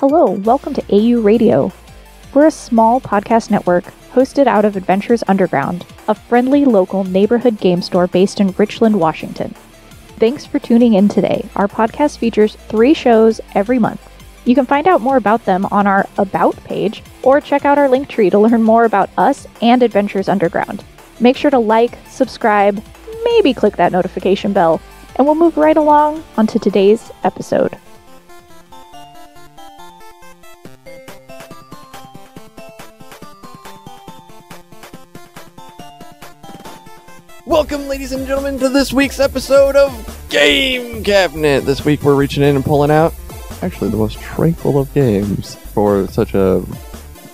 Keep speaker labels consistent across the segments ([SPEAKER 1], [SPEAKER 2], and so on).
[SPEAKER 1] Hello, welcome to AU Radio. We're a small podcast network hosted out of Adventures Underground, a friendly local neighborhood game store based in Richland, Washington. Thanks for tuning in today. Our podcast features 3 shows every month. You can find out more about them on our About page, or check out our link tree to learn more about us and Adventures Underground. Make sure to like, subscribe, maybe click that notification bell, and we'll move right along onto today's episode.
[SPEAKER 2] Welcome, ladies and gentlemen, to this week's episode of Game Cabinet. This week we're reaching in and pulling out, actually, the most tranquil of games for such a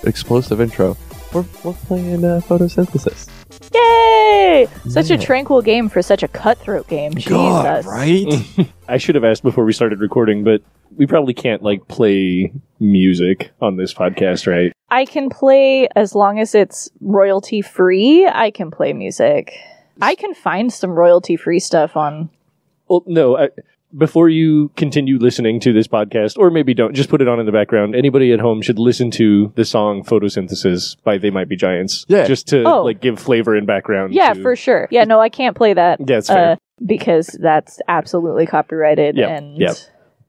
[SPEAKER 2] explosive intro. We're playing Photosynthesis.
[SPEAKER 1] Yay! Such a tranquil game for such a cutthroat game.
[SPEAKER 2] God,
[SPEAKER 1] Jesus.
[SPEAKER 2] right?
[SPEAKER 3] I should have asked before we started recording, but we probably can't, play music on this podcast, right?
[SPEAKER 1] I can play, as long as it's royalty-free, I can play music. I can find some royalty-free stuff on...
[SPEAKER 3] Well, no, before you continue listening to this podcast, or maybe don't, just put it on in the background. Anybody at home should listen to the song Photosynthesis by They Might Be Giants.
[SPEAKER 2] Yeah.
[SPEAKER 3] Just to, give flavor and background.
[SPEAKER 1] Yeah, for sure. Yeah, no, I can't play that.
[SPEAKER 3] Yeah, that's fair.
[SPEAKER 1] Because that's absolutely copyrighted.
[SPEAKER 3] Yep.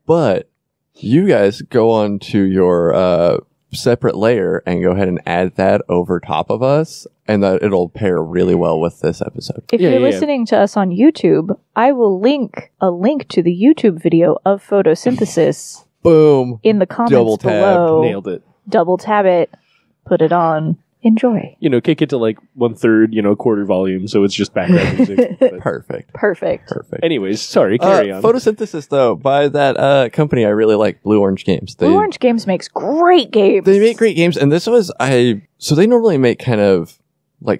[SPEAKER 2] But you guys go on to your separate layer and go ahead and add that over top of us, and that it'll pair really well with this episode.
[SPEAKER 1] If you're listening to us on YouTube, I will link a link to the YouTube video of Photosynthesis.
[SPEAKER 2] Boom.
[SPEAKER 1] In the comments
[SPEAKER 2] Double tab.
[SPEAKER 1] below.
[SPEAKER 3] Nailed it.
[SPEAKER 1] Double tab it. Put it on. Enjoy.
[SPEAKER 3] Kick it to 1/3, quarter volume, so it's just background music. But
[SPEAKER 2] Perfect.
[SPEAKER 3] anyways, sorry, carry on.
[SPEAKER 2] Photosynthesis, though, by that company I really like, Blue Orange Games.
[SPEAKER 1] Blue Orange Games makes great games.
[SPEAKER 2] They make great games, and this was, so they normally make kind of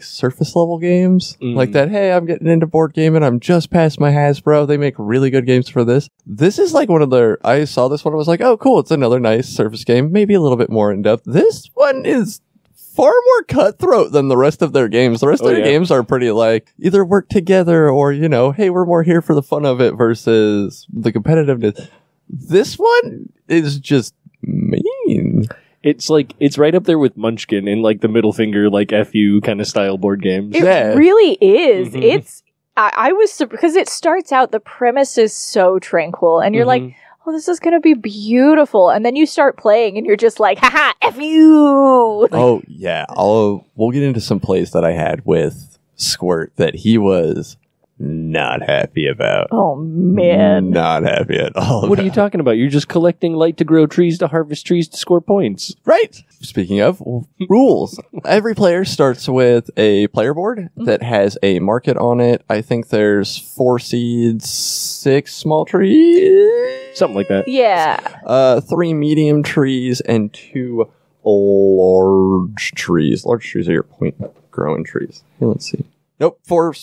[SPEAKER 2] surface level games, like that, hey, I'm getting into board gaming, I'm just past my Hasbro. They make really good games for this. This is one of their, I saw this one, I was like, oh, cool, it's another nice surface game, maybe a little bit more in-depth. This one is far more cutthroat than the rest of their games. The rest of their games are pretty either work together or, hey, we're more here for the fun of it versus the competitiveness. This one is just mean.
[SPEAKER 3] It's it's right up there with Munchkin in the middle finger, F you kind of style board games.
[SPEAKER 1] It really is. It's, I was, because it starts out, the premise is so tranquil, and you're like, oh, this is going to be beautiful. And then you start playing and you're just like, haha, F you.
[SPEAKER 2] Oh, yeah. We'll get into some plays that I had with Squirt that he was not happy about.
[SPEAKER 1] Oh, man.
[SPEAKER 2] Not happy at all.
[SPEAKER 3] What are you talking about? You're just collecting light to grow trees to harvest trees to score points.
[SPEAKER 2] Right. Speaking of rules, every player starts with a player board that has a market on it. I think there's 4 seeds, 6 small trees.
[SPEAKER 3] Something like that.
[SPEAKER 1] Yeah.
[SPEAKER 2] 3 medium trees and 2 large trees. Large trees are your point growing trees. Here, let's see. Nope, 4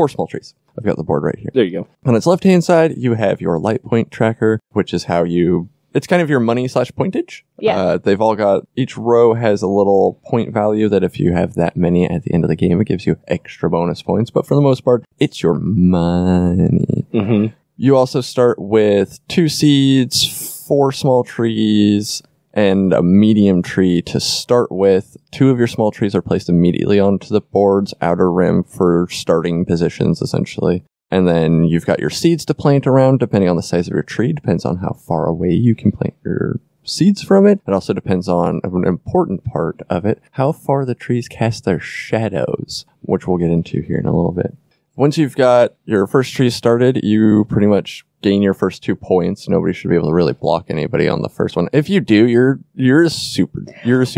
[SPEAKER 2] small trees. I've got the board right here.
[SPEAKER 3] There you go.
[SPEAKER 2] On its left-hand side, you have your light point tracker, which is how it's kind of your money / pointage.
[SPEAKER 1] Yeah.
[SPEAKER 2] They've all got, each row has a little point value that if you have that many at the end of the game, it gives you extra bonus points. But for the most part, it's your money.
[SPEAKER 3] Mm-hmm.
[SPEAKER 2] You also start with 2 seeds, 4 small trees, and a medium tree to start with. 2 of your small trees are placed immediately onto the board's outer rim for starting positions, essentially. And then you've got your seeds to plant around, depending on the size of your tree. Depends on how far away you can plant your seeds from it. It also depends on an important part of it, how far the trees cast their shadows, which we'll get into here in a little bit. Once you've got your first tree started, you pretty much gain your first 2 points. Nobody should be able to really block anybody on the first one. If you do, you're a super douche.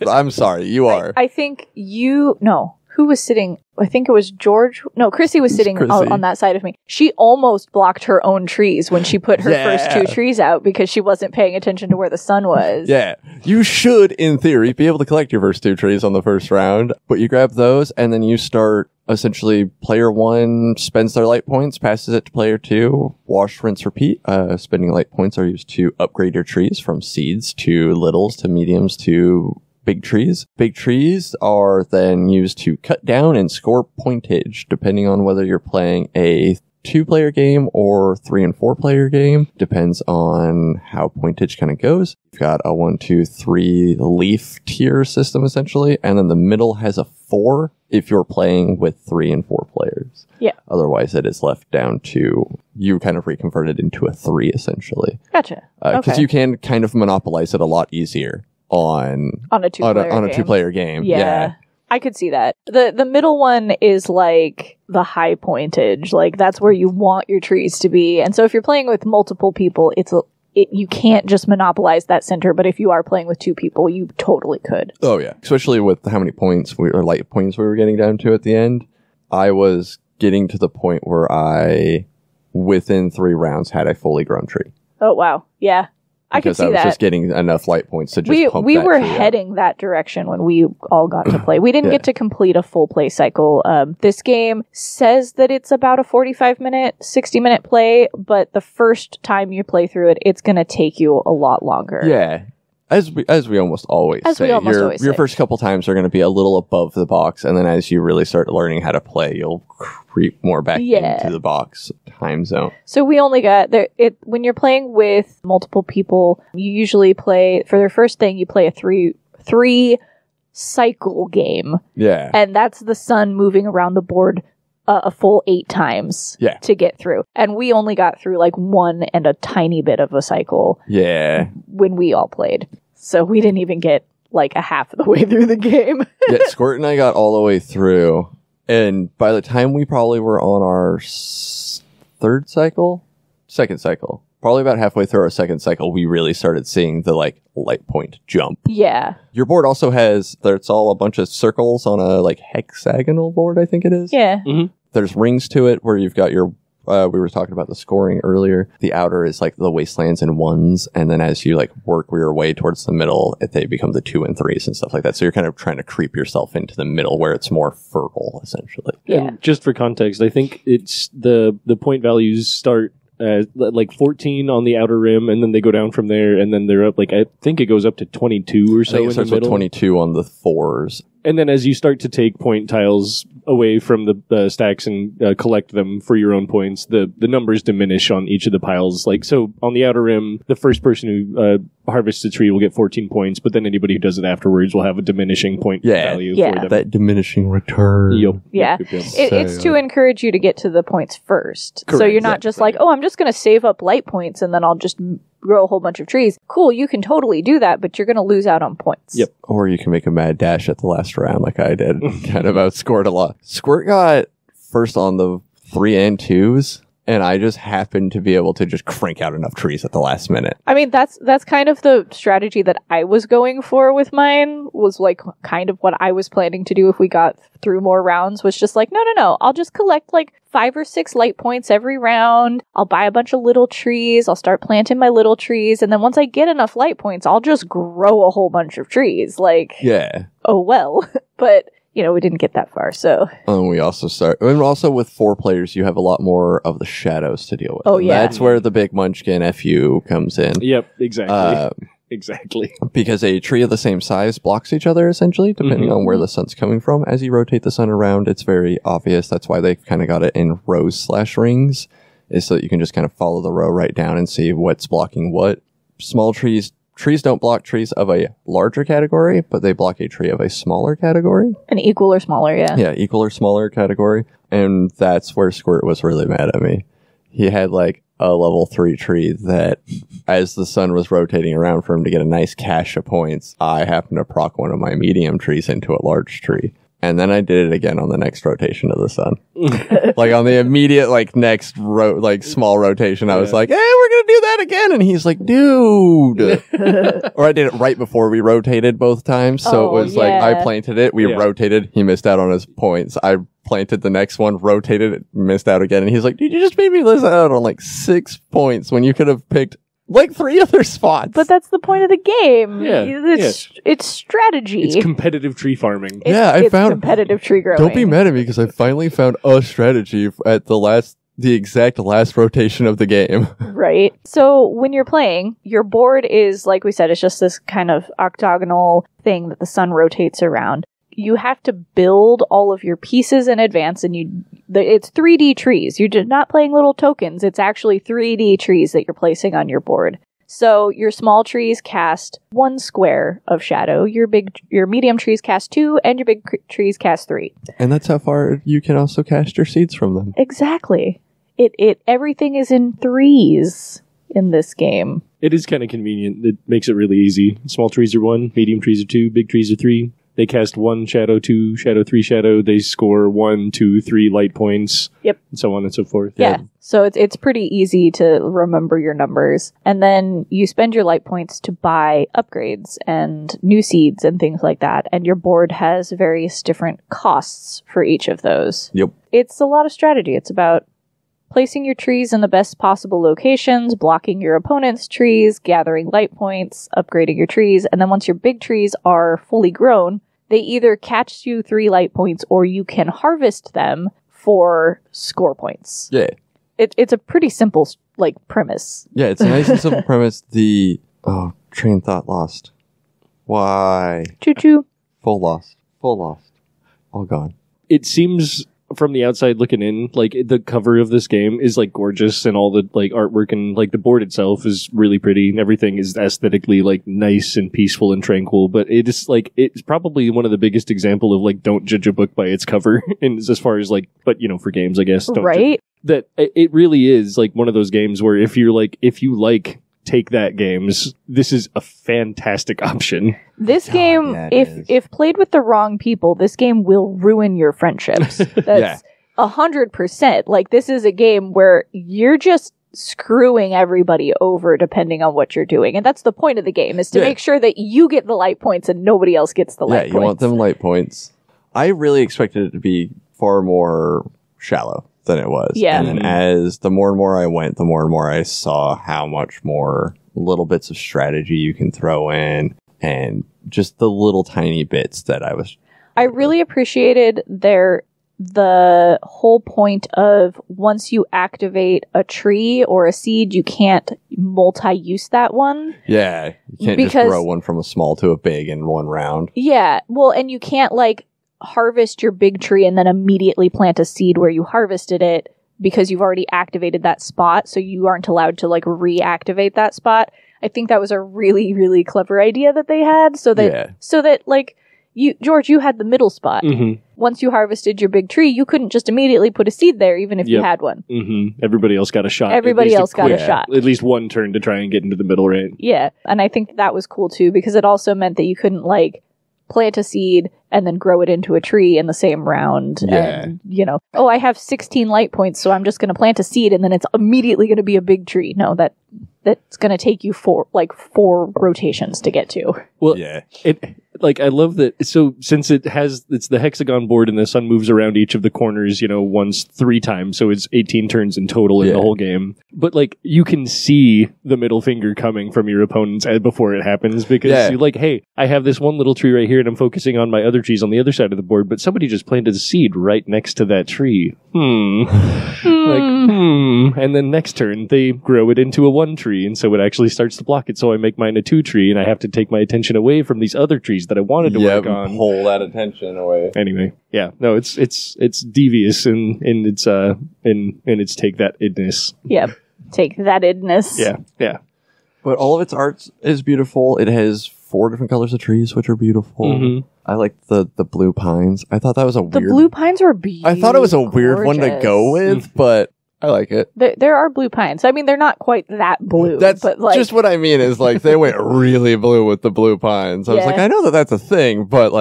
[SPEAKER 2] I'm sorry, you are.
[SPEAKER 1] I think who was sitting? I think it was George. No, Chrissy was sitting on that side of me. She almost blocked her own trees when she put her first 2 trees out because she wasn't paying attention to where the sun was.
[SPEAKER 2] Yeah. You should, in theory, be able to collect your first 2 trees on the first round, but you grab those and then you start, essentially, player 1 spends their light points, passes it to player 2, wash, rinse, repeat. Spending light points are used to upgrade your trees from seeds to littles to mediums to big trees. Big trees are then used to cut down and score pointage, depending on whether you're playing a 2-player game or 3 and 4-player game. Depends on how pointage kind of goes. You've got a 1, 2, 3 leaf tier system essentially, and then the middle has a 4 if you're playing with 3 and 4 players.
[SPEAKER 1] Yeah.
[SPEAKER 2] Otherwise, it is left down to you kind of reconvert it into a 3 essentially.
[SPEAKER 1] Gotcha.
[SPEAKER 2] Because you can kind of monopolize it a lot easier on
[SPEAKER 1] a 2-player
[SPEAKER 2] on a 2-player game.
[SPEAKER 1] Yeah. I could see that. The middle one is like the high pointage. Like that's where you want your trees to be. And so if you're playing with multiple people, you can't just monopolize that center, but if you are playing with 2 people, you totally could.
[SPEAKER 2] Oh yeah. Especially with how many points light points we were getting down to at the end. I was getting to the point where within 3 rounds, had a fully grown tree.
[SPEAKER 1] Oh wow. Yeah. I could see that.
[SPEAKER 2] Because I was just getting enough light points to just pump
[SPEAKER 1] we
[SPEAKER 2] that
[SPEAKER 1] were
[SPEAKER 2] tree
[SPEAKER 1] heading
[SPEAKER 2] out.
[SPEAKER 1] that direction when we all got to play. We didn't get to complete a full play cycle. This game says that it's about a 45-minute, 60-minute play, but the first time you play through it, it's going to take you a lot longer.
[SPEAKER 2] Yeah. As we almost always say. Your first couple times are going to be a little above the box, and then as you really start learning how to play, you'll creep more back into the box time zone.
[SPEAKER 1] So we only got when you're playing with multiple people, you usually play for their first thing. You play a three cycle game.
[SPEAKER 2] Yeah,
[SPEAKER 1] and that's the sun moving around the board a full 8 times to get through. And we only got through like 1 and a tiny bit of a cycle when we all played. So we didn't even get like a half of the way through the game.
[SPEAKER 2] Yeah, Squirt and I got all the way through. And by the time we probably were on our second cycle, probably about halfway through our second cycle, we really started seeing the like light point jump.
[SPEAKER 1] Yeah.
[SPEAKER 2] Your board also it's all a bunch of circles on a like hexagonal board, I think it is.
[SPEAKER 1] Yeah.
[SPEAKER 3] Mm-hmm.
[SPEAKER 2] There's rings to it where you've got your, we were talking about the scoring earlier. The outer is like the wastelands and 1s. And then as you like work your way towards the middle, they become the 2 and 3s and stuff like that. So you're kind of trying to creep yourself into the middle where it's more fertile, essentially.
[SPEAKER 1] Yeah.
[SPEAKER 3] And just for context, I think it's the point values start like 14 on the outer rim, and then they go down from there, and then they're up, like, I think it goes up to 22 or so in the middle.
[SPEAKER 2] With 22 on the 4s.
[SPEAKER 3] And then as you start to take point tiles away from the stacks and collect them for your own points, the numbers diminish on each of the piles. Like, so on the outer rim, the first person who harvests a tree will get 14 points, but then anybody who does it afterwards will have a diminishing point value for them.
[SPEAKER 2] That diminishing return.
[SPEAKER 3] Yep.
[SPEAKER 1] Yeah. It's to encourage you to get to the points first. Correct. So you're not just like, oh, I'm just going to save up light points and then I'll just grow a whole bunch of trees. Cool, you can totally do that, but you're going to lose out on points.
[SPEAKER 3] Yep.
[SPEAKER 2] Or you can make a mad dash at the last round like I did. Kind of outscored a lot. Squirt got first on the 3 and 2s, and I just happened to be able to just crank out enough trees at the last minute.
[SPEAKER 1] I mean, that's kind of the strategy that I was going for with mine, was like kind of what I was planning to do if we got through more rounds, was just like, no, I'll just collect like 5 or 6 light points every round. I'll buy a bunch of little trees. I'll start planting my little trees. And then once I get enough light points, I'll just grow a whole bunch of trees. Like, oh well. But, we didn't get that far, so.
[SPEAKER 2] And we also and also with 4 players, you have a lot more of the shadows to deal with.
[SPEAKER 1] Oh, yeah.
[SPEAKER 2] That's where the big munchkin FU comes in.
[SPEAKER 3] Yep, exactly. Exactly.
[SPEAKER 2] Because a tree of the same size blocks each other, essentially, depending on where the sun's coming from. As you rotate the sun around, it's very obvious. That's why they've kind of got it in rows/rings, is so that you can just kind of follow the row right down and see what's blocking what. Small trees don't block trees of a larger category, but they block a tree of a smaller category.
[SPEAKER 1] An equal or smaller, yeah.
[SPEAKER 2] Yeah, equal or smaller category. And that's where Squirt was really mad at me. He had like a level 3 tree that, as the sun was rotating around for him to get a nice cache of points, I happened to proc one of my medium trees into a large tree. And then I did it again on the next rotation of the sun. Like on the immediate, like next small rotation, I was like, hey, we're going to do that again. And he's like, dude. Or I did it right before we rotated both times. So it was like, I planted it, we rotated, he missed out on his points. I planted the next one, rotated it, missed out again. And he's like, dude, you just made me lose out on like 6 points when you could have picked like 3 other spots.
[SPEAKER 1] But that's the point of the game.
[SPEAKER 3] Yeah.
[SPEAKER 1] It's strategy.
[SPEAKER 3] It's competitive tree farming.
[SPEAKER 1] I found competitive tree growing.
[SPEAKER 2] Don't be mad at me because I finally found a strategy at the exact last rotation of the game.
[SPEAKER 1] Right. So when you're playing, your board is, like we said, it's just this kind of octagonal thing that the sun rotates around. you have to build all of your pieces in advance, and it's 3D trees. You're not playing little tokens. It's actually 3D trees that you're placing on your board. So your small trees cast 1 square of shadow, your medium trees cast 2, and your big trees cast 3.
[SPEAKER 2] And that's how far you can also cast your seeds from them.
[SPEAKER 1] Exactly. Everything is in 3s in this game.
[SPEAKER 3] It is kind of convenient. It makes it really easy. Small trees are 1, medium trees are 2, big trees are 3. They cast 1 shadow, 2 shadow, 3 shadow. They score 1, 2, 3 light points.
[SPEAKER 1] Yep.
[SPEAKER 3] And so on and so forth.
[SPEAKER 1] Yeah. So it's pretty easy to remember your numbers. And then you spend your light points to buy upgrades and new seeds and things like that. And your board has various different costs for each of those.
[SPEAKER 2] Yep.
[SPEAKER 1] It's a lot of strategy. It's about placing your trees in the best possible locations, blocking your opponent's trees, gathering light points, upgrading your trees. And then once your big trees are fully grown, they either catch you 3 light points or you can harvest them for score points.
[SPEAKER 2] Yeah.
[SPEAKER 1] It's a pretty simple, premise.
[SPEAKER 2] Yeah, it's a nice and simple premise. Train of thought lost. Why?
[SPEAKER 1] Choo-choo.
[SPEAKER 2] Full lost. All gone.
[SPEAKER 3] It seems, from the outside looking in, the cover of this game is gorgeous, and all the artwork and the board itself is really pretty, and everything is aesthetically nice and peaceful and tranquil. But it is it's probably one of the biggest example of don't judge a book by its cover, and as far as but for games, I guess,
[SPEAKER 1] right?
[SPEAKER 3] That it really is one of those games where if you take that games, this is a fantastic option.
[SPEAKER 1] This game, if played with the wrong people, this game will ruin your friendships. That's 100%. This is a game where you're just screwing everybody over depending on what you're doing. And that's the point of the game, is to make sure that you get the light points and nobody else gets the light points.
[SPEAKER 2] Yeah, you want them light points. I really expected it to be far more shallow than it was.
[SPEAKER 1] Yeah.
[SPEAKER 2] And then as the more and more I went, the more and more I saw how much more little bits of strategy you can throw in, and just the little tiny bits that I
[SPEAKER 1] really appreciated the whole point of once you activate a tree or a seed, you can't multi-use that one.
[SPEAKER 2] Yeah. You can't just grow one from a small to a big in one round.
[SPEAKER 1] Yeah. Well, and you can't harvest your big tree and then immediately plant a seed where you harvested it, because you've already activated that spot, so you aren't allowed to reactivate that spot. I think that was a really, really clever idea that they had, so that George, you had the middle spot.
[SPEAKER 3] Mm-hmm.
[SPEAKER 1] Once you harvested your big tree, you couldn't just immediately put a seed there, even if you had one.
[SPEAKER 3] Mm-hmm. Everybody else got a shot.
[SPEAKER 1] Everybody else got a shot.
[SPEAKER 3] At least one turn to try and get into the middle, right?
[SPEAKER 1] Yeah, and I think that was cool too, because it also meant that you couldn't plant a seed and then grow it into a tree in the same round.
[SPEAKER 2] Yeah.
[SPEAKER 1] And, I have 16 light points, so I'm just going to plant a seed and then it's immediately going to be a big tree. No, that's going to take you 4 rotations to get to.
[SPEAKER 3] Well, yeah. I love that. So since it's the hexagon board and the sun moves around each of the corners, once 3 times. So it's 18 turns in total in the whole game. But you can see the middle finger coming from your opponents before it happens, because you're hey, I have this one little tree right here and I'm focusing on my other trees on the other side of the board, but somebody just planted a seed right next to that tree. And then next turn they grow it into a 1 tree, and so it actually starts to block it. So I make mine a 2 tree, and I have to take my attention away from these other trees that I wanted to work on.
[SPEAKER 2] Pull that attention away.
[SPEAKER 3] Anyway, no, it's devious in its take that idness.
[SPEAKER 1] Yep, take that idness.
[SPEAKER 3] Yeah.
[SPEAKER 2] But all of its art is beautiful. It has 4 different colors of trees, which are beautiful.
[SPEAKER 3] Mm-hmm.
[SPEAKER 2] I like the blue pines. I thought that was a weird...
[SPEAKER 1] The blue pines were beautiful.
[SPEAKER 2] I thought it was a weird one to go with, but I like it.
[SPEAKER 1] There are blue pines. I mean, they're not quite that blue.
[SPEAKER 2] That's
[SPEAKER 1] but
[SPEAKER 2] just what I mean is they went really blue with the blue pines. I was I know that's a thing, but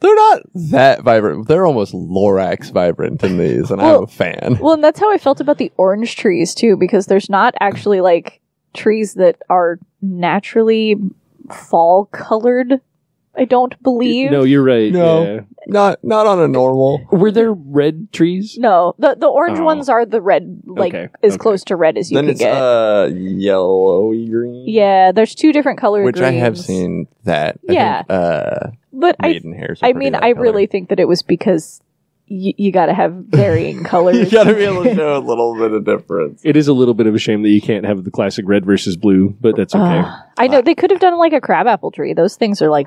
[SPEAKER 2] they're not that vibrant. They're almost Lorax vibrant in these, and I'm a fan.
[SPEAKER 1] Well, and that's how I felt about the orange trees too, because there's not actually trees that are naturally fall colored. I don't believe.
[SPEAKER 3] No, you're right.
[SPEAKER 2] No, not on a normal.
[SPEAKER 3] Were there red trees?
[SPEAKER 1] No, the orange ones are the red, as close to red as you can get.
[SPEAKER 2] Then it's yellowy green.
[SPEAKER 1] Yeah, there's 2 different colors.
[SPEAKER 2] Which greens. I have seen that.
[SPEAKER 1] Yeah, but I really think that it was because you got to have varying colors.
[SPEAKER 2] You got to be able to show a little bit of difference.
[SPEAKER 3] It is a little bit of a shame that you can't have the classic red versus blue, but that's okay.
[SPEAKER 1] I know they could have done a crabapple tree. Those things are bright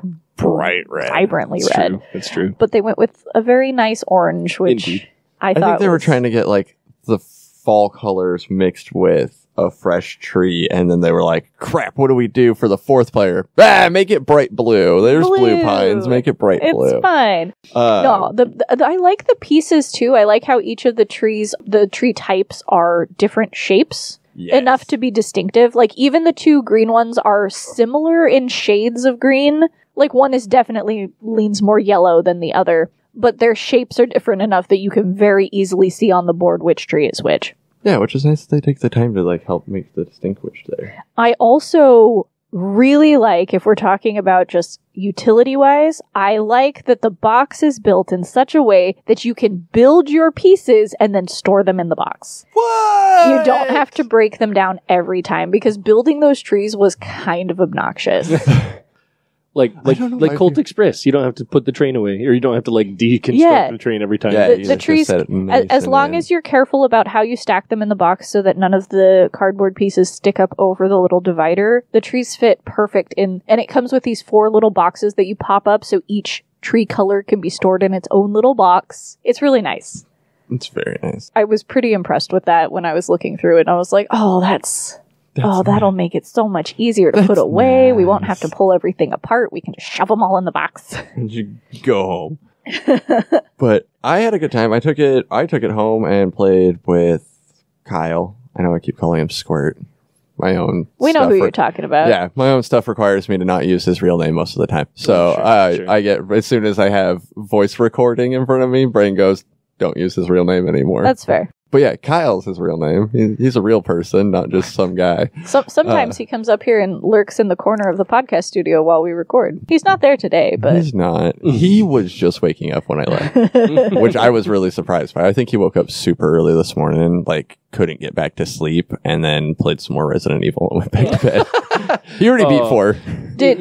[SPEAKER 2] bright red.
[SPEAKER 1] vibrantly
[SPEAKER 3] That's
[SPEAKER 1] red.
[SPEAKER 3] true. That's true.
[SPEAKER 1] But they went with a very nice orange, which
[SPEAKER 3] Indeed.
[SPEAKER 1] I
[SPEAKER 2] I
[SPEAKER 1] thought
[SPEAKER 2] think they were
[SPEAKER 1] was-
[SPEAKER 2] trying to get like the fall colors mixed with a fresh tree, and then they were like, crap, what do we do for the fourth player? Make it bright blue. There's blue pines. Make it bright blue.
[SPEAKER 1] It's fine. No, I like the pieces too. I like how each of the tree types are different shapes.
[SPEAKER 2] Yes.
[SPEAKER 1] Enough to be distinctive. Like, even the two green ones are similar in shades of green. Like, one is definitely leans more yellow than the other, but their shapes are different enough that you can very easily see on the board which tree is which.
[SPEAKER 2] Yeah, which is nice that they take the time to like help make the distinguish there.
[SPEAKER 1] I also really like, if we're talking about just utility-wise, I like that the box is built in such a way that you can build your pieces and then store them in the box.
[SPEAKER 2] What?
[SPEAKER 1] You don't have to break them down every time, because building those trees was kind of obnoxious.
[SPEAKER 3] Like
[SPEAKER 2] don't know why
[SPEAKER 3] Colt
[SPEAKER 2] people-
[SPEAKER 3] Express, you don't have to put the train away, or you don't have to like deconstruct
[SPEAKER 1] Yeah.
[SPEAKER 3] the train every time.
[SPEAKER 2] Yeah,
[SPEAKER 1] The
[SPEAKER 2] you just
[SPEAKER 1] trees,
[SPEAKER 2] set it nice
[SPEAKER 1] as
[SPEAKER 2] and
[SPEAKER 1] long
[SPEAKER 2] then-
[SPEAKER 1] as you're careful about how you stack them in the box so that none of the cardboard pieces stick up over the little divider, the trees fit perfect in, and it comes with these 4 little boxes that you pop up so each tree color can be stored in its own little box. It's really nice.
[SPEAKER 2] It's very nice.
[SPEAKER 1] I was pretty impressed with that when I was looking through it, and I was like, oh, that'll make it so much easier to put away. We won't have to pull everything apart. We can just shove them all in the box.
[SPEAKER 2] And you go home. But I had a good time. I took it home and played with Kyle. I know I keep calling him Squirt. My own
[SPEAKER 1] We know
[SPEAKER 2] stuff
[SPEAKER 1] who you're talking about.
[SPEAKER 2] Yeah, my own stuff requires me to not use his real name most of the time. So
[SPEAKER 3] Sure.
[SPEAKER 2] I get, as soon as I have voice recording in front of me, brain goes, don't use his real name anymore.
[SPEAKER 1] That's fair.
[SPEAKER 2] But yeah, Kyle's his real name. He's a real person, not just some guy.
[SPEAKER 1] Sometimes he comes up here and lurks in the corner of the podcast studio while we record. He's not there today, but
[SPEAKER 2] He's not. He was just waking up when I left, which I was really surprised by. I think he woke up super early this morning and like couldn't get back to sleep, and then played some more Resident Evil and went back to bed. He already beat 4.
[SPEAKER 1] did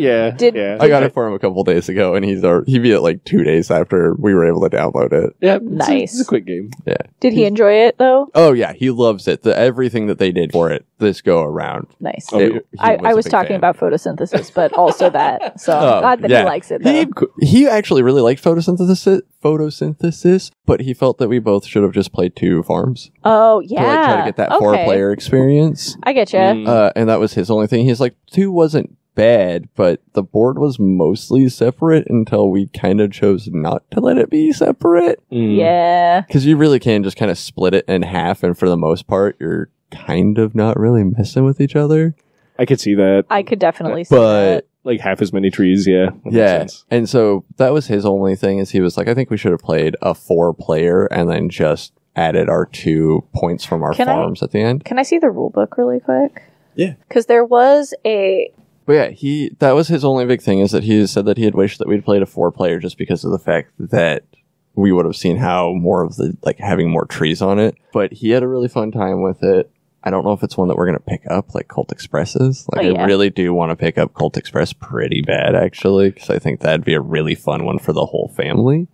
[SPEAKER 2] I got it for him a couple days ago, and he beat it like 2 days after we were able to download it.
[SPEAKER 3] Yeah,
[SPEAKER 1] Nice.
[SPEAKER 3] It's a quick game.
[SPEAKER 2] Yeah.
[SPEAKER 1] did he enjoy it though?
[SPEAKER 2] Oh yeah, he loves it. Everything that they did for it this go around.
[SPEAKER 1] Nice.
[SPEAKER 3] Oh,
[SPEAKER 2] He
[SPEAKER 1] I
[SPEAKER 2] a
[SPEAKER 1] was
[SPEAKER 2] big
[SPEAKER 1] talking
[SPEAKER 2] fan.
[SPEAKER 1] about photosynthesis, but also that. So I'm glad that
[SPEAKER 2] yeah.
[SPEAKER 1] he likes it. Though.
[SPEAKER 2] He actually really liked photosynthesis, but he felt that we both should have just played 2 farms
[SPEAKER 1] Oh yeah,
[SPEAKER 2] to like try to get that
[SPEAKER 1] okay.
[SPEAKER 2] 4-player experience.
[SPEAKER 1] I get you.
[SPEAKER 2] And that was his only thing. He's like, 2 wasn't bad, but the board was mostly separate until we kind of chose not to let it be separate.
[SPEAKER 1] Yeah.
[SPEAKER 2] Because you really can just kind of split it in half, and for the most part, you're kind of not really messing with each other.
[SPEAKER 3] I could see that.
[SPEAKER 1] I could definitely see
[SPEAKER 2] But
[SPEAKER 1] that.
[SPEAKER 3] Like half as many trees, yeah. That makes
[SPEAKER 2] yeah,
[SPEAKER 3] sense.
[SPEAKER 2] and so that was his only thing, is he was like, I think we should have played a 4-player and then just added our 2 points from our
[SPEAKER 1] Can I-
[SPEAKER 2] farms at the end.
[SPEAKER 1] Can I see the rule book really quick?
[SPEAKER 2] Yeah.
[SPEAKER 1] Because there was a...
[SPEAKER 2] But yeah, that was his only big thing, is that he said that he had wished that we'd played a 4-player just because of the fact that we would have seen how more of the, like, having more trees on it. But he had a really fun time with it. I don't know if it's one that we're going to pick up, like Colt Express is. Like,
[SPEAKER 1] Oh, yeah.
[SPEAKER 2] I really do want to pick up Colt Express pretty bad, actually, because I think that'd be a really fun one for the whole family.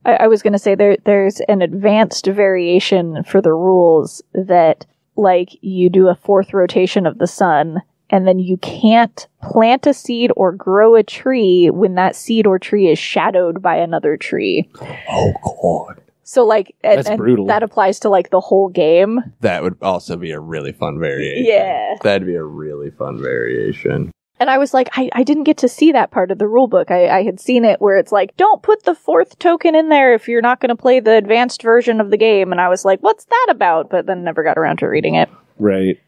[SPEAKER 1] I was going to say there's an advanced variation for the rules that, like, you do a 4th rotation of the sun, and then you can't plant a seed or grow a tree when that seed or tree is shadowed by another tree.
[SPEAKER 2] Oh, God.
[SPEAKER 1] So, like,
[SPEAKER 3] That's
[SPEAKER 1] and
[SPEAKER 3] brutal.
[SPEAKER 1] that applies to, like, the whole game.
[SPEAKER 2] That would also be a really fun variation.
[SPEAKER 1] Yeah.
[SPEAKER 2] That'd be a really fun variation.
[SPEAKER 1] And I was like, I didn't get to see that part of the rule book. I had seen it where it's like, don't put the 4th token in there if you're not going to play the advanced version of the game. And I was like, what's that about? But then never got around to reading it.
[SPEAKER 3] Right.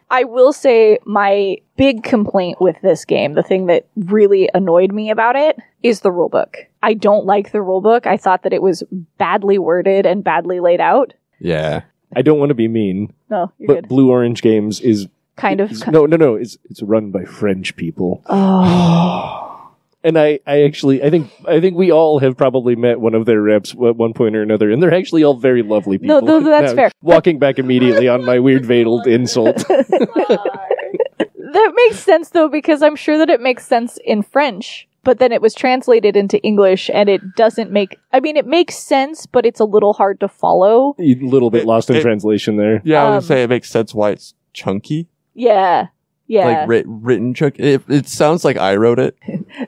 [SPEAKER 1] I will say my big complaint with this game, the thing that really annoyed me about it, is the rulebook. I don't like the rulebook. I thought that it was badly worded and badly laid out.
[SPEAKER 2] Yeah.
[SPEAKER 3] I don't want to be mean,
[SPEAKER 1] No, you're
[SPEAKER 3] but
[SPEAKER 1] good.
[SPEAKER 3] Blue Orange Games is
[SPEAKER 1] Kind of.
[SPEAKER 3] no. It's run by French people.
[SPEAKER 1] Oh.
[SPEAKER 3] And I think we all have probably met one of their reps at one point or another, and they're actually all very lovely people.
[SPEAKER 1] No, that's
[SPEAKER 3] Now,
[SPEAKER 1] fair.
[SPEAKER 3] Walking back immediately on my weird veiled insult.
[SPEAKER 1] That makes sense, though, because I'm sure that it makes sense in French, but then it was translated into English, and it doesn't make... I mean, it makes sense, but it's a little hard to follow.
[SPEAKER 3] A little bit lost in translation there.
[SPEAKER 2] Yeah, I would say it makes sense why it's chunky.
[SPEAKER 1] Yeah. Yeah.
[SPEAKER 2] Like written chunk. It sounds like I wrote it.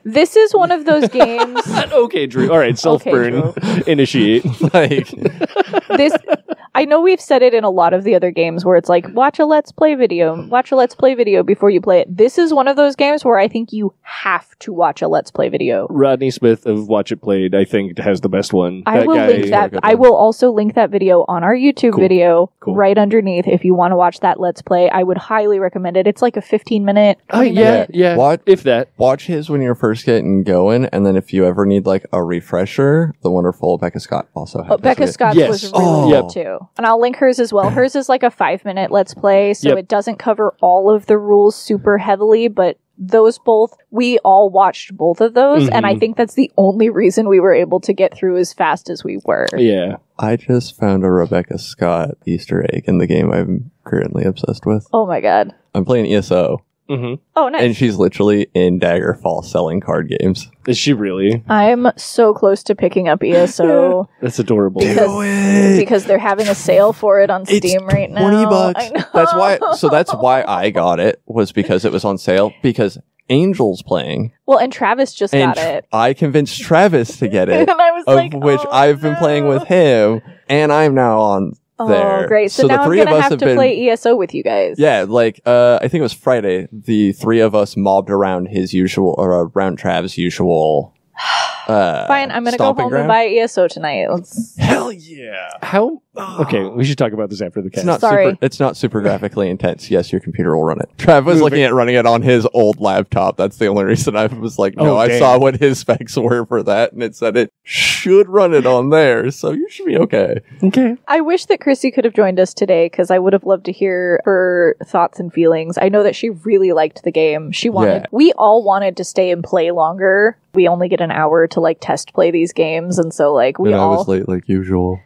[SPEAKER 1] This is one of those games.
[SPEAKER 3] Okay, Drew. All right, self-burn. Initiate.
[SPEAKER 2] Like,
[SPEAKER 1] This, I know we've said it in a lot of the other games where it's like, watch a Let's Play video before you play it. This is one of those games where I think you have to watch a Let's Play video.
[SPEAKER 3] Rodney Smith of Watch It Played, I think, has the best one.
[SPEAKER 1] I will link that. I will also link that video on our YouTube video right underneath if you want to watch that Let's Play. I would highly recommend it. It's like a 15-minute.
[SPEAKER 3] Yeah.
[SPEAKER 2] Watch,
[SPEAKER 3] if that.
[SPEAKER 2] Watch his when you're first getting going, and then if you ever need like a refresher, the wonderful Becca Scott also has
[SPEAKER 1] Becca Scott's was really good too. And I'll link hers as well. Hers is like a 5-minute Let's Play, so it doesn't cover all of the rules super heavily, but we all watched both of those, and I think that's the only reason we were able to get through as fast as we were.
[SPEAKER 3] Yeah.
[SPEAKER 2] I just found a Rebecca Scott Easter egg in the game I'm currently obsessed with.
[SPEAKER 1] Oh my god.
[SPEAKER 2] I'm playing ESO.
[SPEAKER 1] Oh, nice.
[SPEAKER 2] And she's literally in Daggerfall selling card games.
[SPEAKER 3] Is she really?
[SPEAKER 1] I'm so close to picking up ESO.
[SPEAKER 3] That's adorable.
[SPEAKER 1] Because they're having a sale for it on Steam right now.
[SPEAKER 2] $20.
[SPEAKER 1] I know.
[SPEAKER 2] That's why I got it, was because it was on sale, because Angel's playing.
[SPEAKER 1] Well, and Travis just
[SPEAKER 2] And
[SPEAKER 1] got it.
[SPEAKER 2] I convinced Travis to get it.
[SPEAKER 1] And I was like,
[SPEAKER 2] which I've been playing with him, and I'm now on there.
[SPEAKER 1] Oh, great. So now
[SPEAKER 2] the
[SPEAKER 1] I'm
[SPEAKER 2] three
[SPEAKER 1] going
[SPEAKER 2] of
[SPEAKER 1] to
[SPEAKER 2] us
[SPEAKER 1] have to
[SPEAKER 2] been,
[SPEAKER 1] play ESO with you guys.
[SPEAKER 2] Yeah, like, I think it was Friday. The three of us mobbed around his usual, or around Trav's usual.
[SPEAKER 1] Fine, I'm going to go home and buy ESO tonight.
[SPEAKER 2] Hell yeah.
[SPEAKER 3] How? Okay, we should talk about this after the cast.
[SPEAKER 2] It's not super graphically intense. Yes, your computer will run it. Trav was looking at running it on his old laptop. That's the only reason I was like, no, I saw what his specs were for that, and it said it should run it on there, so you should be okay.
[SPEAKER 3] Okay.
[SPEAKER 1] I wish that Chrissy could have joined us today, because I would have loved to hear her thoughts and feelings. I know that she really liked the game. We all wanted to stay and play longer. We only get an hour to like test play these games, and so like I
[SPEAKER 2] was late like usual.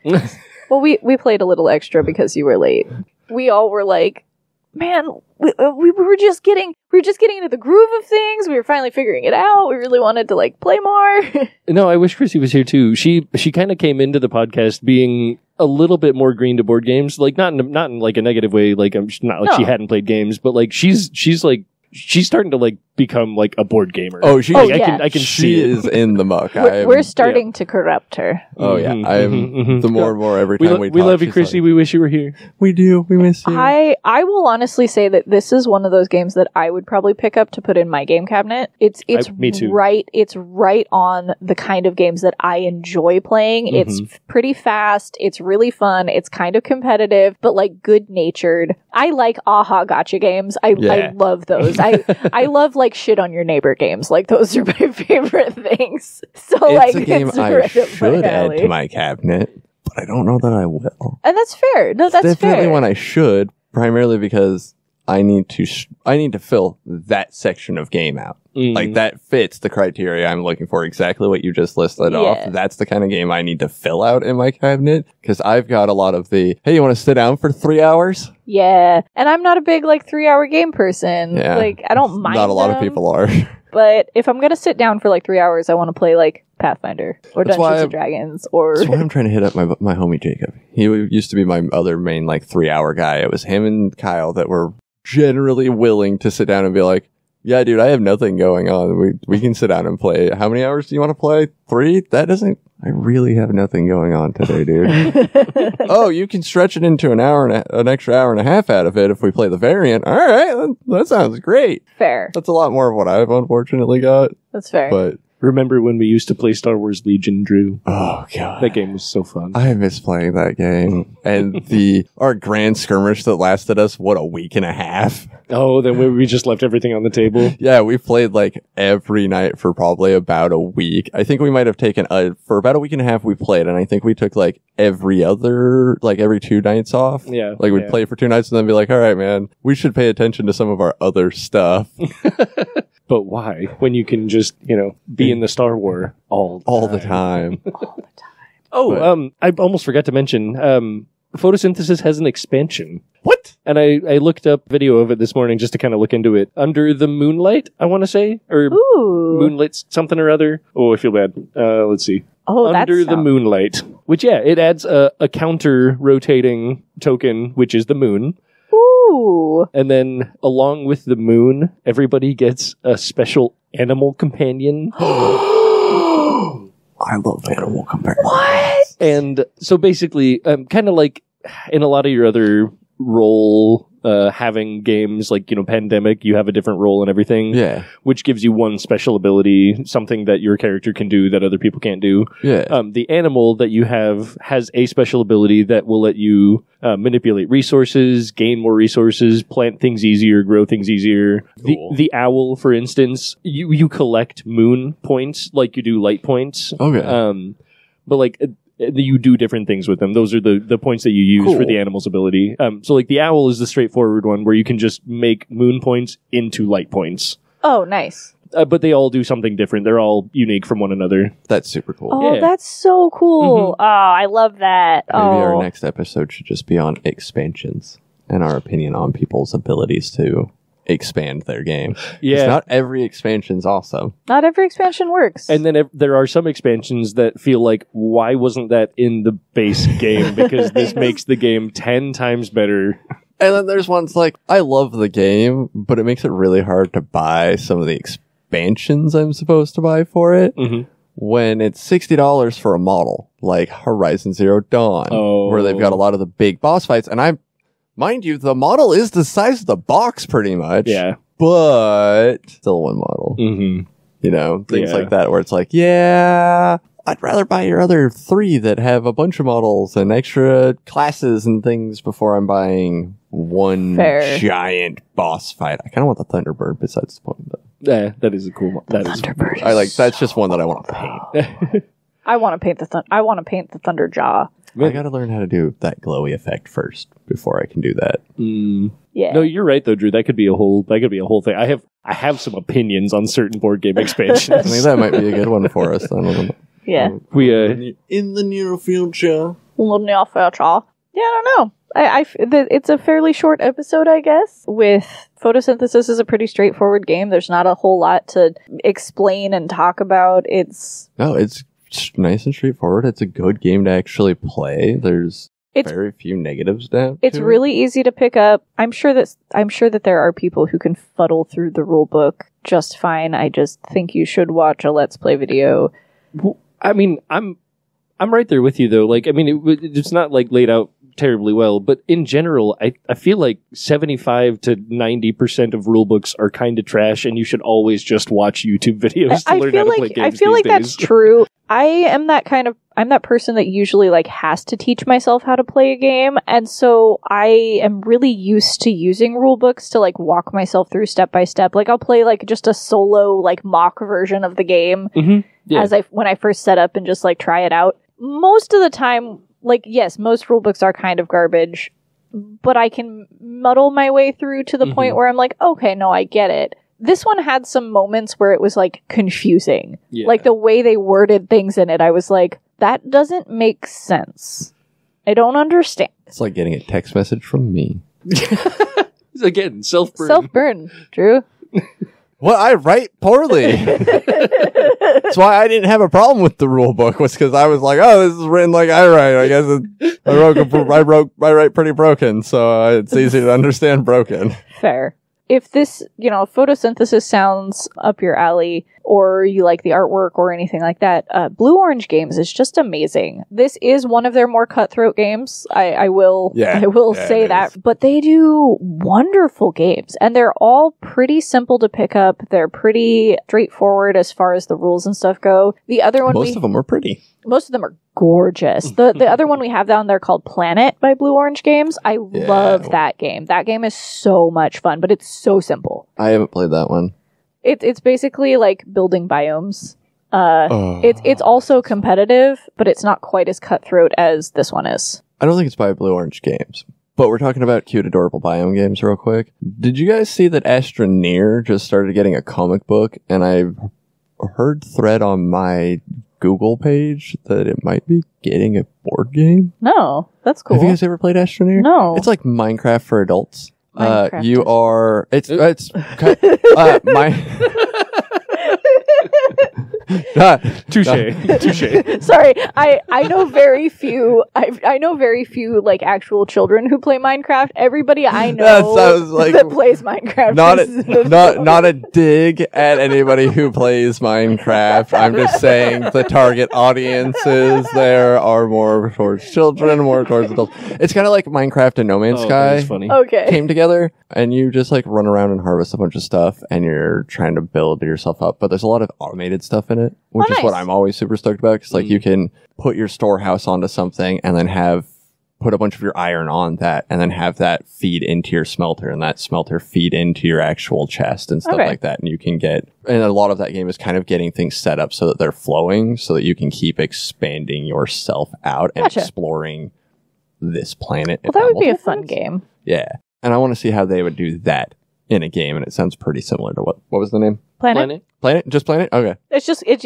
[SPEAKER 1] Well, we played a little extra because you were late. We all were like, man, we were just getting into the groove of things. We were finally figuring it out. We really wanted to like play more.
[SPEAKER 3] No, I wish Chrissy was here too. She kind of came into the podcast being a little bit more green to board games, like not in like a negative way. Like not like she hadn't played games, but like she's starting to like become like a board gamer.
[SPEAKER 2] I
[SPEAKER 3] can
[SPEAKER 2] she
[SPEAKER 3] see it.
[SPEAKER 2] is in the muck.
[SPEAKER 1] We're starting to corrupt her.
[SPEAKER 2] Oh yeah, the more and more every time we talk.
[SPEAKER 3] We love you, Chrissy. We wish you were here.
[SPEAKER 2] We do. We miss you.
[SPEAKER 1] I will honestly say that this is one of those games that I would probably pick up to put in my game cabinet. Me too. It's right on the kind of games that I enjoy playing. It's pretty fast. It's really fun. It's kind of competitive, but like good natured. I like aha gotcha games. I love those. I love like shit on your neighbor games. Like those are my favorite things. So
[SPEAKER 2] it's a game I should add to my cabinet, but I don't know that I will.
[SPEAKER 1] And that's fair. No, that's
[SPEAKER 2] definitely
[SPEAKER 1] fair.
[SPEAKER 2] one I should, primarily because I need to fill that section of game out. Like that fits the criteria I'm looking for. Exactly what you just listed off. That's the kind of game I need to fill out in my cabinet, because I've got a lot of the, hey, you want to sit down for 3 hours?
[SPEAKER 1] Yeah. And I'm not a big like 3-hour game person.
[SPEAKER 2] Yeah.
[SPEAKER 1] Like I don't mind.
[SPEAKER 2] Not a lot of people are.
[SPEAKER 1] But if I'm going to sit down for like 3 hours, I want to play like Pathfinder or Dungeons and Dragons or...
[SPEAKER 2] That's why I'm trying to hit up my homie Jacob. He used to be my other main like 3-hour guy. It was him and Kyle that were generally willing to sit down and be like, yeah, dude, I have nothing going on. We can sit down and play. How many hours do you want to play? 3? I really have nothing going on today, dude. Oh, you can stretch it into an extra hour and a half out of it if we play the variant. All right, that sounds great.
[SPEAKER 1] Fair.
[SPEAKER 2] That's a lot more of what I've unfortunately got.
[SPEAKER 1] That's fair.
[SPEAKER 2] But
[SPEAKER 3] remember when we used to play Star Wars Legion, Drew?
[SPEAKER 2] Oh god,
[SPEAKER 3] that game was so fun.
[SPEAKER 2] I miss playing that game. And our grand skirmish that lasted us a week and a half.
[SPEAKER 3] Oh, then we just left everything on the table.
[SPEAKER 2] Yeah, we played like every night for probably about a week. I think we might have taken for about a week and a half we played, and I think we took like every 2 nights off.
[SPEAKER 3] Yeah.
[SPEAKER 2] Like we'd play for 2 nights and then be like, all right, man, we should pay attention to some of our other stuff.
[SPEAKER 3] But why? When you can just, be in the Star War all the time.
[SPEAKER 1] All the time.
[SPEAKER 3] Oh, I almost forgot to mention, Photosynthesis has an expansion.
[SPEAKER 2] What?
[SPEAKER 3] And I looked up video of it this morning just to kind of look into it. Under the Moonlight, I want to say? Or Moonlight something or other. Oh, I feel bad. Let's see.
[SPEAKER 1] Oh,
[SPEAKER 3] Under the Moonlight. Which, it adds a counter-rotating token, which is the moon.
[SPEAKER 1] Ooh. Ooh.
[SPEAKER 3] And then, along with the moon, everybody gets a special animal companion.
[SPEAKER 2] I love animal companions.
[SPEAKER 1] What?
[SPEAKER 3] And so basically, kind of like in a lot of your other role having games, like, Pandemic, you have a different role and everything.
[SPEAKER 2] Yeah.
[SPEAKER 3] Which gives you one special ability, something that your character can do that other people can't do.
[SPEAKER 2] Yeah.
[SPEAKER 3] The animal that you have has a special ability that will let you manipulate resources, gain more resources, plant things easier, grow things easier.
[SPEAKER 2] Cool.
[SPEAKER 3] The owl, for instance, you collect moon points like you do light points.
[SPEAKER 2] Okay.
[SPEAKER 3] But like you do different things with them. Those are the points that you use for the animal's ability. So like the owl is the straightforward one where you can just make moon points into light points.
[SPEAKER 1] Oh, nice.
[SPEAKER 3] But they all do something different. They're all unique from one another.
[SPEAKER 2] That's super cool.
[SPEAKER 1] Oh,
[SPEAKER 3] Yeah.
[SPEAKER 1] that's so cool. Oh, I love that.
[SPEAKER 2] Maybe
[SPEAKER 1] oh.
[SPEAKER 2] our next episode should just be on expansions and our opinion on people's abilities to expand their game. 'Cause
[SPEAKER 3] Yeah.
[SPEAKER 2] not every expansion's awesome.
[SPEAKER 1] Not every expansion works.
[SPEAKER 3] And then there are some expansions that feel like, why wasn't that in the base game? Because this makes the game 10 times better.
[SPEAKER 2] And then there's ones like, I love the game, but it makes it really hard to buy some of the expansions I'm supposed to buy for it.
[SPEAKER 3] Mm-hmm.
[SPEAKER 2] When it's $60 for a model, like Horizon Zero Dawn, where they've got a lot of the big boss fights. And mind you, the model is the size of the box pretty much.
[SPEAKER 3] Yeah.
[SPEAKER 2] But still one model.
[SPEAKER 3] Mm-hmm.
[SPEAKER 2] Things
[SPEAKER 3] Yeah.
[SPEAKER 2] like that, where it's like, yeah, I'd rather buy your other 3 that have a bunch of models and extra classes and things before I'm buying one
[SPEAKER 1] Fair.
[SPEAKER 2] giant boss fight. I kind of want the Thunderbird besides the point, though.
[SPEAKER 3] Yeah, that is a cool one. That is
[SPEAKER 1] Thunderbird.
[SPEAKER 2] That's just one that I want to paint.
[SPEAKER 1] I want to paint the Thunder Jaw.
[SPEAKER 2] I gotta learn how to do that glowy effect first before I can do that.
[SPEAKER 1] Yeah.
[SPEAKER 3] No, you're right though, Drew. That could be a whole thing. I have some opinions on certain board game
[SPEAKER 2] I
[SPEAKER 3] expansions.
[SPEAKER 2] think that might be a good one for us. I don't know.
[SPEAKER 1] Yeah.
[SPEAKER 3] We
[SPEAKER 2] in the near future.
[SPEAKER 1] Yeah, I don't know. It's a fairly short episode, I guess. With Photosynthesis is a pretty straightforward game. There's not a whole lot to explain and talk about. It's
[SPEAKER 2] nice and straightforward. It's a good game to actually play. There's very few negatives down.
[SPEAKER 1] It's really easy to pick up. I'm sure that there are people who can fuddle through the rule book just fine. I just think you should watch a Let's Play video.
[SPEAKER 3] I mean, I'm right there with you though. Like, I mean, it's not like laid out terribly well, but in general, I feel like 75 to 90% of rulebooks are kind of trash, and you should always just watch YouTube videos to learn how to play games.
[SPEAKER 1] I feel
[SPEAKER 3] these
[SPEAKER 1] like that's
[SPEAKER 3] days.
[SPEAKER 1] true. I'm that person that usually like has to teach myself how to play a game, and so I am really used to using rulebooks to like walk myself through step by step. Like I'll play like just a solo like mock version of the game when I first set up and just like try it out. Most of the time, like, yes, most rulebooks are kind of garbage, but I can muddle my way through to the point where I'm like, okay, no, I get it. This one had some moments where it was, like, confusing.
[SPEAKER 3] Yeah.
[SPEAKER 1] Like, the way they worded things in it, I was like, that doesn't make sense. I don't understand.
[SPEAKER 2] It's like getting a text message from me.
[SPEAKER 3] Again, self-burn.
[SPEAKER 1] Self-burn, Drew.
[SPEAKER 2] Well, I write poorly. That's why I didn't have a problem with the rule book, was because I was like, oh, this is written like I write. I guess I write pretty broken, so it's easy to understand broken.
[SPEAKER 1] Fair. If this, photosynthesis sounds up your alley, or you like the artwork or anything like that, Blue Orange Games is just amazing. This is one of their more cutthroat games. I will say that. But they do wonderful games, and they're all pretty simple to pick up. They're pretty straightforward as far as the rules and stuff go. The other one,
[SPEAKER 2] most of them are pretty.
[SPEAKER 1] Most of them are gorgeous. The other one we have down there called Planet by Blue Orange Games. I love that game. That game is so much fun, but it's so simple.
[SPEAKER 2] I haven't played that one.
[SPEAKER 1] It's basically like building biomes. It's also competitive, but it's not quite as cutthroat as this one is.
[SPEAKER 2] I don't think it's by Blue Orange Games, but we're talking about cute, adorable biome games real quick. Did you guys see that Astroneer just started getting a comic book? And I heard thread on my Google page that it might be getting a board game.
[SPEAKER 1] No, that's cool.
[SPEAKER 2] Have you guys ever played Astroneer?
[SPEAKER 1] No.
[SPEAKER 2] It's like Minecraft for adults.
[SPEAKER 1] Minecraft
[SPEAKER 2] You are. It's my.
[SPEAKER 3] Touche. Touche.
[SPEAKER 1] Sorry, I know very few. I know very few like actual children who play Minecraft. Everybody I know that plays Minecraft.
[SPEAKER 2] Not a dig at anybody who plays Minecraft. I'm just saying the target audiences there are more towards children, more towards adults. It's kind of like Minecraft and No Man's Sky.
[SPEAKER 3] That's funny.
[SPEAKER 1] Okay.
[SPEAKER 2] Came together, and you just like run around and harvest a bunch of stuff, and you're trying to build yourself up. But there's a lot of automated stuff in it, which is what I'm always super stoked about. Because like you can put your storehouse onto something, and then put a bunch of your iron on that, and then have that feed into your smelter, and that smelter feed into your actual chest and stuff like that. And you can and a lot of that game is kind of getting things set up so that they're flowing, so that you can keep expanding yourself out and exploring this planet.
[SPEAKER 1] Well, that would be a fun game.
[SPEAKER 2] Yeah. And I want to see how they would do that in a game, and it sounds pretty similar to what was the name?
[SPEAKER 1] Planet?
[SPEAKER 2] Just Planet? Okay.
[SPEAKER 1] It's just.
[SPEAKER 2] It's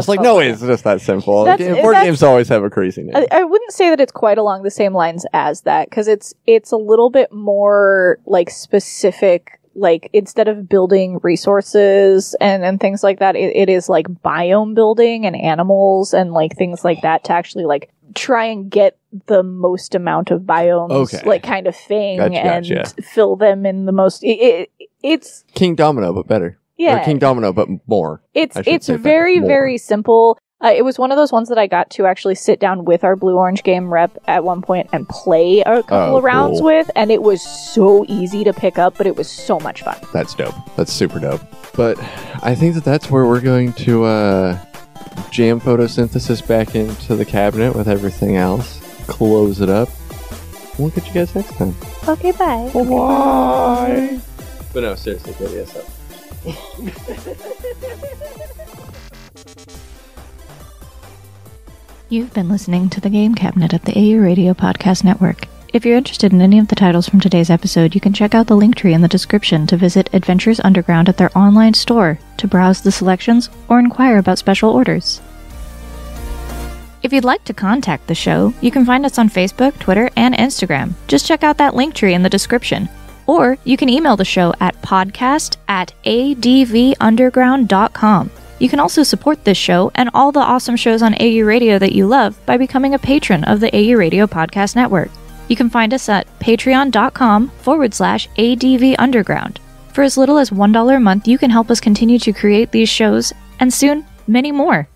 [SPEAKER 2] like, no way, it's just that simple. Board games always have a crazy name.
[SPEAKER 1] I wouldn't say that it's quite along the same lines as that, because it's a little bit more like specific. Like, instead of building resources and things like that, it is like biome building and animals and like things like that to actually like try and get the most amount of biomes, like kind of thing, and fill them in the most. It's
[SPEAKER 2] King Domino, but better.
[SPEAKER 1] Yeah,
[SPEAKER 2] or King Domino, but more.
[SPEAKER 1] It's very very simple. It was one of those ones that I got to actually sit down with our Blue Orange game rep at one point and play a couple of rounds with, and it was so easy to pick up, but it was so much fun.
[SPEAKER 2] That's dope. That's super dope. But I think that's where we're going to jam photosynthesis back into the cabinet with everything else. Close it up. We'll get you guys next time.
[SPEAKER 1] Okay, bye.
[SPEAKER 2] Bye. But no, seriously, go to us up.
[SPEAKER 1] You've been listening to the Game Cabinet at the AU Radio Podcast Network. If you're interested in any of the titles from today's episode, you can check out the link tree in the description to visit Adventures Underground at their online store to browse the selections or inquire about special orders. If you'd like to contact the show, you can find us on Facebook, Twitter, and Instagram. Just check out that link tree in the description. Or you can email the show at podcast@advunderground.com. You can also support this show and all the awesome shows on AU Radio that you love by becoming a patron of the AU Radio Podcast Network. You can find us at patreon.com/ADVUnderground. For as little as $1 a month, you can help us continue to create these shows, and soon, many more.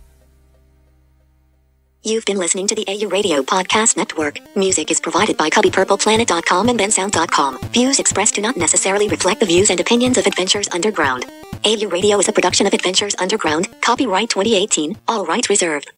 [SPEAKER 4] You've been listening to the AU Radio Podcast Network. Music is provided by CubbyPurplePlanet.com and BenSound.com. Views expressed do not necessarily reflect the views and opinions of Adventures Underground. AU Radio is a production of Adventures Underground. Copyright 2018. All rights reserved.